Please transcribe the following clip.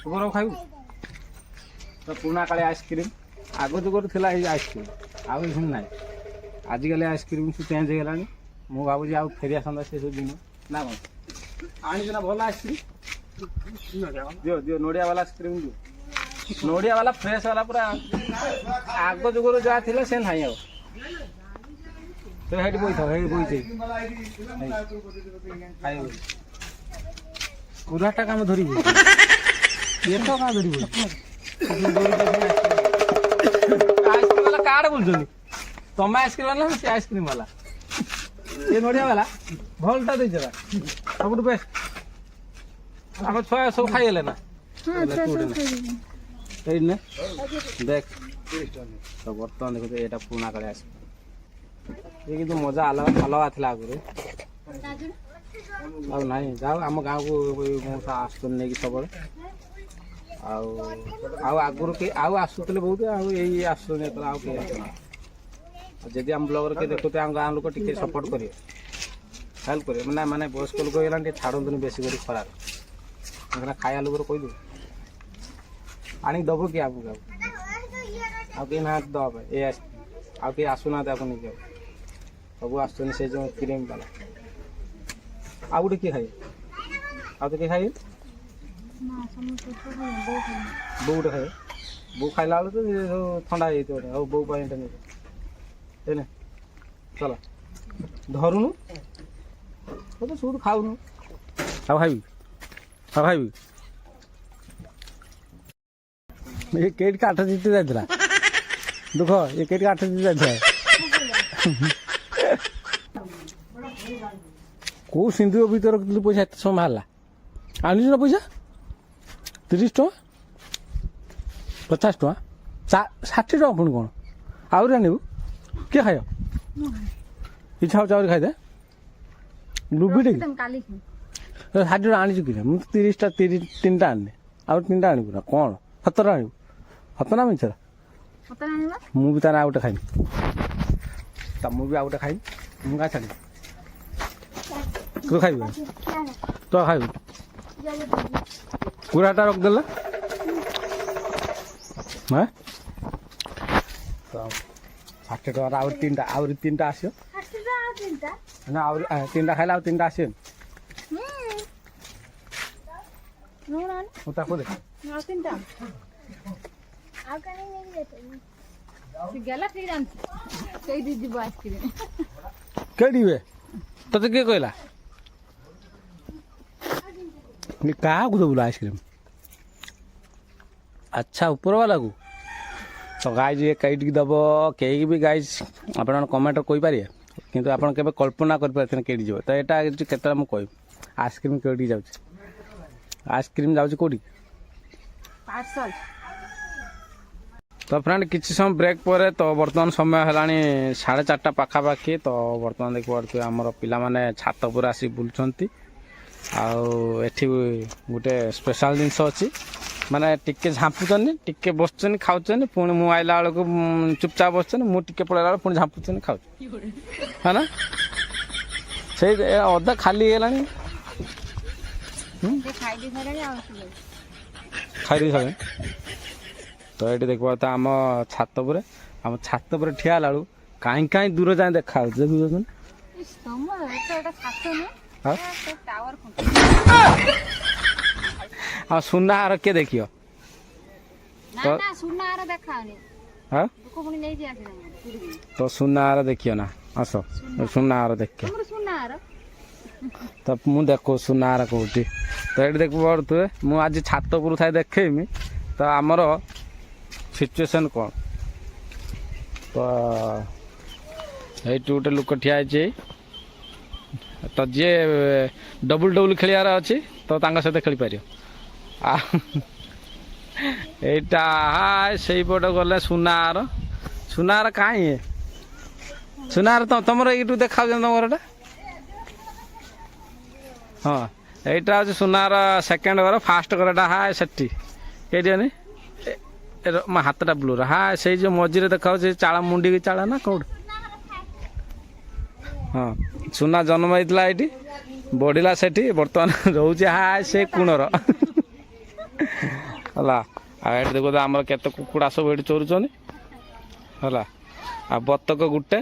गोबर खाइबू तो पुराना काले आइसक्रीम आग जुगर थी आइसक्रीम आउ ना आजिकल आइसक्रीम सब चेंज हो गलानी मु भावी आउ फेरी आसंता से सब दिन ना कौन आनी भल आइसक्रीम दियो दियो नड़िया वाला आइसक्रीम दियो नड़िया वाला फ्रेश वाला पूरा आग जुगर जहाँ थी से ना आउ तो हेटी बोई था हेटी बोई पूराटा काम धरी ये तो का धरी आइसक्रीम वाला कार्ड बोल तुम आइसक्रीम वाला से आइसक्रीम वाला ये नड़िया वाला भलटा दे जरा सब बेस्ट आम छुआ सब खाइले ना देख तो बर्तमान देखो ये पुराना काले आइसक्रीम ये किंतु मजा अलग थी आगुरी ना जाओ आम गाँव को मौसा आसुन नहीं सब आगुरी के आसूले बहुत आई आसुन जदि आम ब्लॉगर के देखते आम गाँव लोक टे सपोर्ट करेंगे हेल्प करेंगे मैंने मैंने वयस्क लोक होगा छाड़नी बेसी कर खराब खाया लोग कहीदे आनी दब कि आपको कहीं ना दवा ये आउ कहीं आसुना आप नहीं सब आसुन से जो क्रीम वाला आउ गोटे किए खाए आउ तो किए खाए बो गोटे खाए बो खाइला बेलू तो ठंडा हो बो नहीं चल धरुनु तो सब खाऊनु आ खाइबी आ खाइबी ये केट काठ जीति जाइला दुख ये केट काठ जीति जाइला कौ सिंधु भर रखी पैसा एत समय बाहर आनी ना पैसा 30 टका 50 टका 60 टका पुणी कौन आहरी आनबू किए खाय इच्छा हो आहरी खाईदे लुबी 60 टका आनी कि 30 3 टा आनी आउ 3 टा आनबू ना कौन 17 आनबू 17 मिछर मु भी तार आउटे खाइबी तमु भी आउटे खाइबी मुगा छाड़ी तू खाइबू तो खाइबू पूराटा रखदेला हाँ तो 60 टका आहरी 3 टा आसो ना आहरी 3 टा खाइला 3 टा आसो को दे कहे तोते किए कहला क्या दबुल आइसक्रीम अच्छा ऊपर वाला को तो गाइज ये कईट दब कई भी गाइज आप कमेंट कहींपारे कितु आप कल्पना कर कईट जाव तो यहाँ के मुझे आइसक्रीम कईट जा आइसक्रीम जाऊँ कौटी तो फ्रेंड किसी समय ब्रेक पर तो बर्तमान समय है 4:30 पाखापाखि तो बर्तमान देख पारे आमर पाने छात पर आसी बुलूँ आठी गोटे स्पेशल जिनस अच्छी माने टिके झाँपुचन टिके बसुन खाऊन पुणी मु आइला बेलू चुपचाप बसुन मुझे पड़ेगा पुणी झाँपुचन खाऊ है ना से अधा खाली है खाई सारे तो ये देखा तो आम छात पर ठिया बेलू कहीं कहीं दूर जाए देखा हाँ सुना हार किए देखियो तो सुना हार देखियो ना आस सुना हार देखियो तो मु देखो सुना हार कौटी तो ये देख पड़े मुझे आज छात पर था देखेमी तो आमर सिचुएशन कौन तो ये गोटे लोक ठिया तो जी डबल डबल खेलियार अच्छी तो सहित खेली पार यहाँ से पट गले सुनार कहीं सुनार तुम यू देखा तुम हाँ यहाँ हूँ सुनार सेकेंड घर फास्ट घरटा हाँ से ये मो हाथटा ब्लूर हाँ से जो मझे देखा चाला मुंडी की चाला ना कौट हाँ सुना जन्म होता ये बढ़ला से बर्तमान रोचे हाँ से कुणर ହେଲା। ଆଉ ଏଠି ଦେଖୁ ଆମର କେତେ କୁକୁଡ଼ା ସବୁ ଏଠି ଚରୁଛନ୍ତି ହେଲା। ଆଉ ବତକ ଗୋଟେ